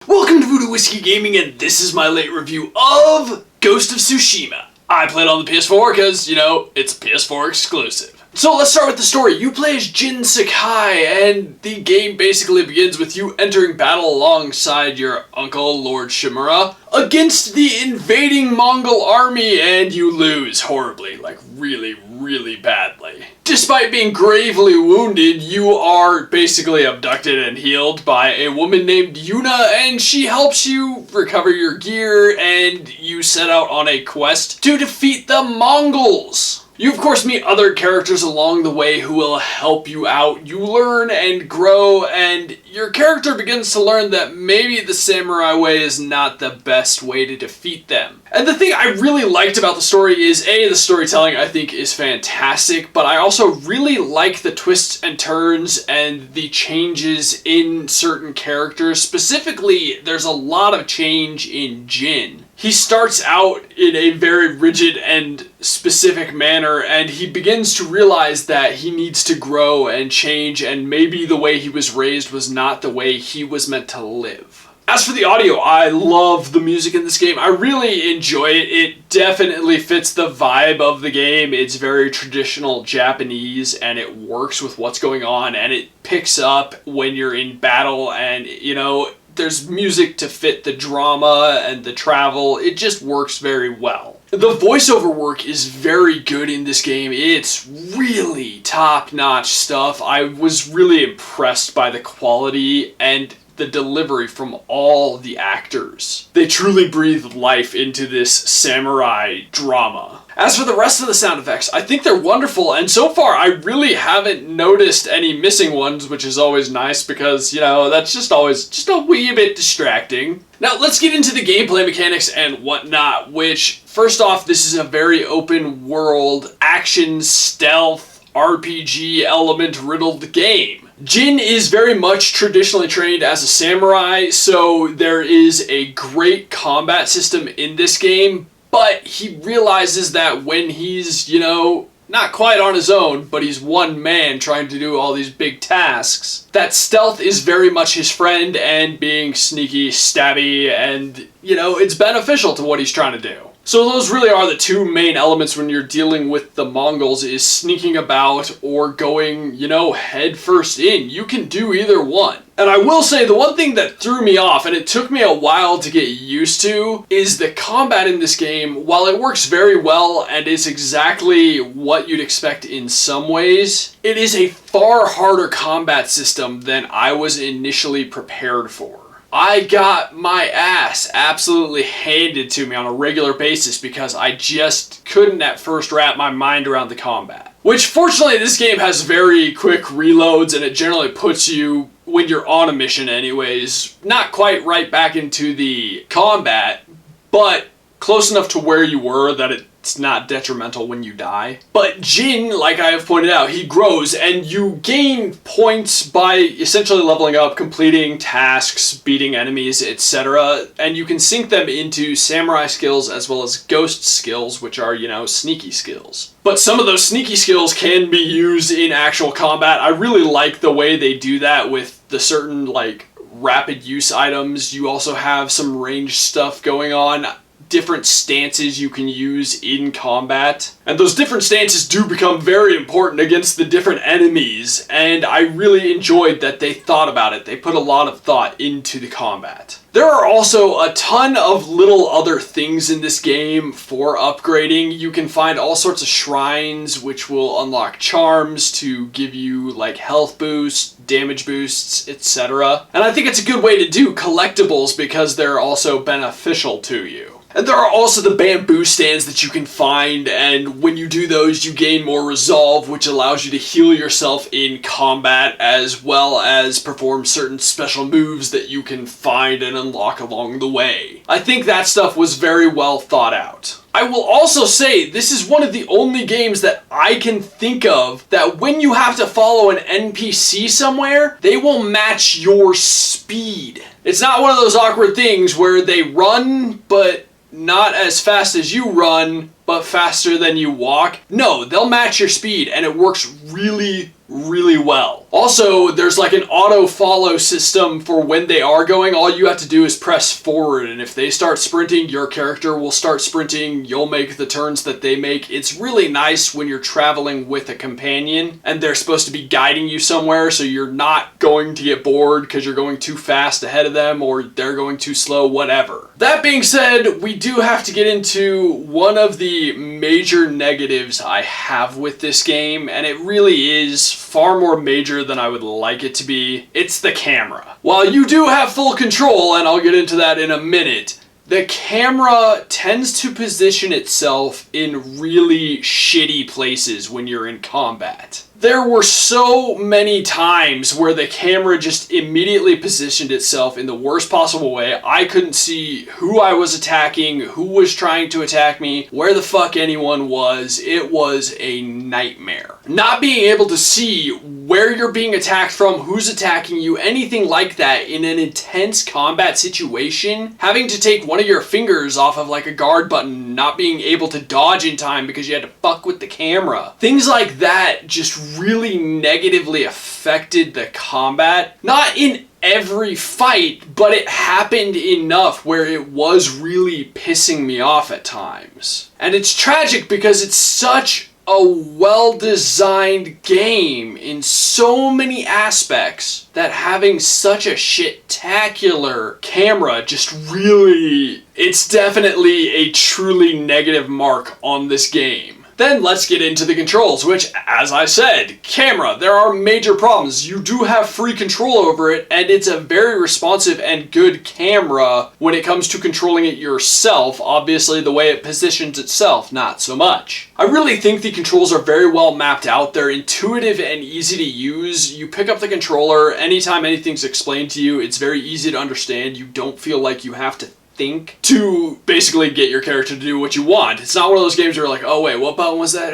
Welcome to Voodoo Whiskey Gaming, and this is my late review of Ghost of Tsushima. I played on the PS4 because, you know, it's a PS4 exclusive. So let's start with the story. You play as Jin Sakai, and the game basically begins with you entering battle alongside your uncle, Lord Shimura, against the invading Mongol army, and you lose horribly, like really badly. Despite being gravely wounded, you are basically abducted and healed by a woman named Yuna, and she helps you recover your gear, and you set out on a quest to defeat the Mongols. You of course meet other characters along the way who will help you out. You learn and grow, and your character begins to learn that maybe the samurai way is not the best way to defeat them. And the thing I really liked about the story is, A, the storytelling I think is fantastic, but I also really like the twists and turns and the changes in certain characters. Specifically, there's a lot of change in Jin. He starts out in a very rigid and specific manner, and he begins to realize that he needs to grow and change, and maybe the way he was raised was not the way he was meant to live. As for the audio, I love the music in this game. I really enjoy it. It definitely fits the vibe of the game. It's very traditional Japanese, and it works with what's going on, and it picks up when you're in battle, and, you know, there's music to fit the drama and the travel. It just works very well. The voiceover work is very good in this game. It's really top-notch stuff. I was really impressed by the quality and the delivery from all the actors. They truly breathe life into this samurai drama. As for the rest of the sound effects, I think they're wonderful, and so far I really haven't noticed any missing ones, which is always nice because, you know, that's just always just a wee bit distracting. Now let's get into the gameplay mechanics and whatnot, which, first off, this is a very open world, action, stealth, RPG element riddled game. Jin is very much traditionally trained as a samurai, so there is a great combat system in this game, but he realizes that when he's, you know, not quite on his own, but he's one man trying to do all these big tasks, that stealth is very much his friend, and being sneaky, stabby, and, you know, it's beneficial to what he's trying to do. So those really are the two main elements when you're dealing with the Mongols, is sneaking about or going, you know, head first in. You can do either one. And I will say, the one thing that threw me off, and it took me a while to get used to, is the combat in this game. While it works very well and is exactly what you'd expect in some ways, it is a far harder combat system than I was initially prepared for. I got my ass absolutely handed to me on a regular basis because I just couldn't at first wrap my mind around the combat. Which, fortunately, this game has very quick reloads, and it generally puts you, when you're on a mission anyways, not quite right back into the combat, but close enough to where you were that it's not detrimental when you die. But Jin, like I have pointed out, he grows, and you gain points by essentially leveling up, completing tasks, beating enemies, etc. And you can sync them into samurai skills as well as ghost skills, which are, you know, sneaky skills. But some of those sneaky skills can be used in actual combat. I really like the way they do that with the certain, like, rapid use items. You also have some ranged stuff going on. Different stances you can use in combat. And those different stances do become very important against the different enemies, and I really enjoyed that they thought about it. They put a lot of thought into the combat. There are also a ton of little other things in this game for upgrading. You can find all sorts of shrines which will unlock charms to give you like health boosts, damage boosts, etc. And I think it's a good way to do collectibles because they're also beneficial to you. And there are also the bamboo stands that you can find, and when you do those, you gain more resolve, which allows you to heal yourself in combat, as well as perform certain special moves that you can find and unlock along the way. I think that stuff was very well thought out. I will also say, this is one of the only games that I can think of that when you have to follow an NPC somewhere, they will match your speed. It's not one of those awkward things where they run, but not as fast as you run, but faster than you walk. No, they'll match your speed, and it works really, really well. Also, there's like an auto follow system for when they are going. All you have to do is press forward, and if they start sprinting, your character will start sprinting. You'll make the turns that they make. It's really nice when you're traveling with a companion and they're supposed to be guiding you somewhere, so you're not going to get bored because you're going too fast ahead of them or they're going too slow, whatever. That being said, we do have to get into one of the major negatives I have with this game, and it really is far more major than I would like it to be. It's the camera. While you do have full control, and I'll get into that in a minute, the camera tends to position itself in really shitty places when you're in combat. There were so many times where the camera just immediately positioned itself in the worst possible way. I couldn't see who I was attacking, who was trying to attack me, where the fuck anyone was. It was a nightmare. Not being able to see where you're being attacked from, who's attacking you, anything like that in an intense combat situation, having to take one of your fingers off of like a guard button, not being able to dodge in time because you had to fuck with the camera. Things like that just really negatively affected the combat. Not in every fight, but it happened enough where it was really pissing me off at times. And it's tragic because it's such a well-designed game in so many aspects that having such a shit-tacular camera just really... It's definitely a truly negative mark on this game. Then let's get into the controls, which, as I said, camera, there are major problems. You do have free control over it, and it's a very responsive and good camera when it comes to controlling it yourself. Obviously, the way it positions itself, not so much. I really think the controls are very well mapped out. They're intuitive and easy to use. You pick up the controller, anytime anything's explained to you, it's very easy to understand. You don't feel like you have to think to basically get your character to do what you want. It's not one of those games where you're like, oh wait, what button was that?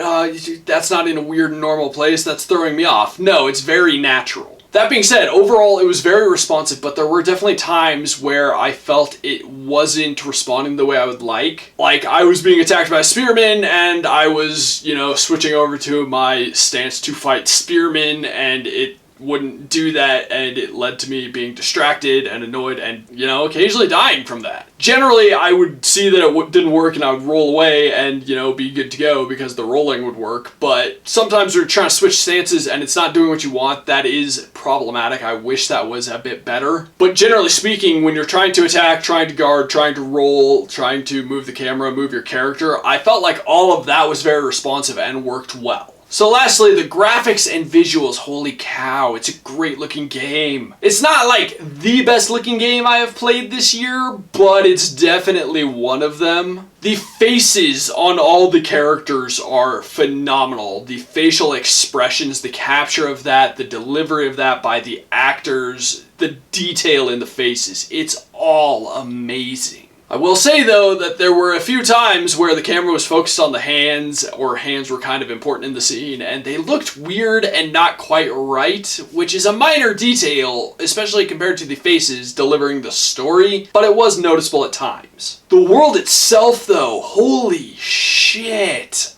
That's not in a weird normal place, that's throwing me off. No, it's very natural. That being said, overall it was very responsive, but there were definitely times where I felt it wasn't responding the way I would like. Like, I was being attacked by a spearman and I was, switching over to my stance to fight spearmen, and it wouldn't do that, and it led to me being distracted and annoyed and, occasionally dying from that. Generally, I would see that it didn't work and I would roll away and, be good to go because the rolling would work, but sometimes you're trying to switch stances and it's not doing what you want. That is problematic. I wish that was a bit better. But generally speaking, when you're trying to attack, trying to guard, trying to roll, trying to move the camera, move your character, I felt like all of that was very responsive and worked well. So lastly, the graphics and visuals, holy cow, it's a great looking game. It's not like the best looking game I have played this year, but it's definitely one of them. The faces on all the characters are phenomenal. The facial expressions, the capture of that, the delivery of that by the actors, the detail in the faces, it's all amazing. I will say, though, that there were a few times where the camera was focused on the hands, or hands were kind of important in the scene, and they looked weird and not quite right, which is a minor detail, especially compared to the faces delivering the story, but it was noticeable at times. The world itself, though, holy shit,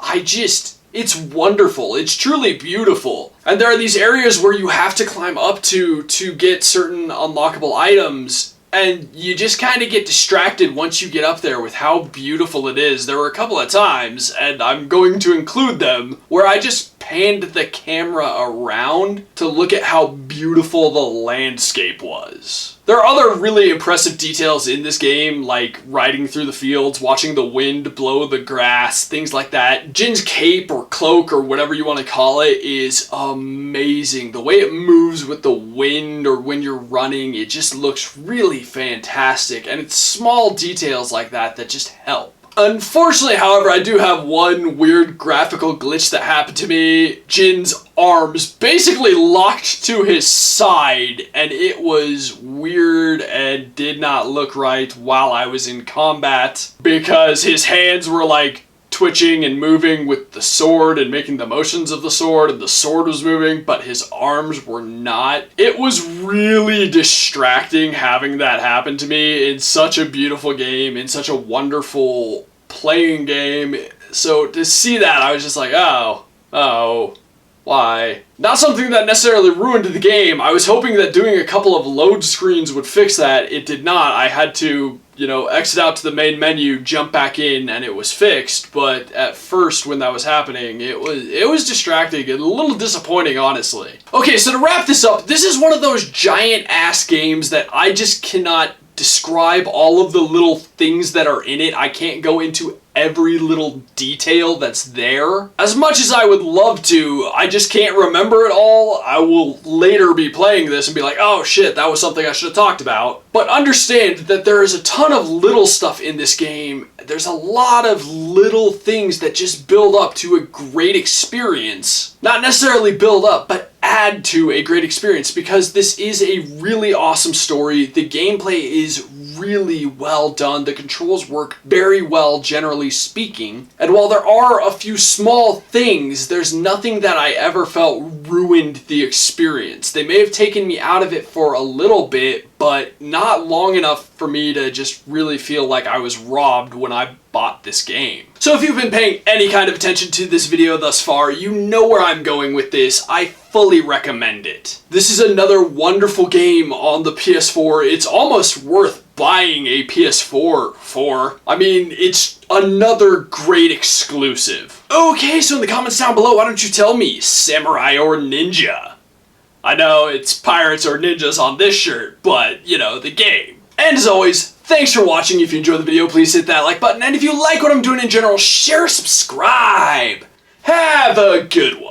it's wonderful. It's truly beautiful. And there are these areas where you have to climb up to get certain unlockable items, and you just kind of get distracted once you get up there with how beautiful it is. There were a couple of times, and I'm going to include them, where I just panned the camera around to look at how beautiful the landscape was. There are other really impressive details in this game, like riding through the fields, watching the wind blow the grass, things like that. Jin's cape or cloak or whatever you want to call it is amazing. The way it moves with the wind or when you're running, it just looks really fantastic. And it's small details like that that just help. Unfortunately, however, I do have one weird graphical glitch that happened to me. Jin's arms basically locked to his side, and it was weird and did not look right while I was in combat because his hands were like twitching and moving with the sword and making the motions of the sword, and the sword was moving, but his arms were not. It was really distracting having that happen to me in such a beautiful game, in such a wonderful playing game. So to see that, I was just like, oh, Why? Not something that necessarily ruined the game. I was hoping that doing a couple of load screens would fix that. It did not. I had to, exit out to the main menu, jump back in, and it was fixed. But at first, when that was happening, it was distracting and a little disappointing, honestly. Okay, so to wrap this up, this is one of those giant-ass games that I just cannot describe all of the little things that are in it. I can't go into every little detail that's there. As much as I would love to, I just can't remember it all. I will later be playing this and be like, oh shit, that was something I should have talked about. But understand that there is a ton of little stuff in this game. There's a lot of little things that just build up to a great experience. Not necessarily build up, but add to a great experience, because this is a really awesome story. The gameplay is really well done. The controls work very well, generally speaking. And while there are a few small things, there's nothing that I ever felt ruined the experience. They may have taken me out of it for a little bit, but not long enough for me to just really feel like I was robbed when I bought this game. So if you've been paying any kind of attention to this video thus far, you know where I'm going with this. I fully recommend it. This is another wonderful game on the PS4. It's almost worth buying a PS4 for. I mean, it's another great exclusive. Okay, so in the comments down below, why don't you tell me, samurai or ninja? I know it's pirates or ninjas on this shirt, but, the game. And as always, thanks for watching. If you enjoyed the video, please hit that like button. And if you like what I'm doing in general, share, subscribe. Have a good one.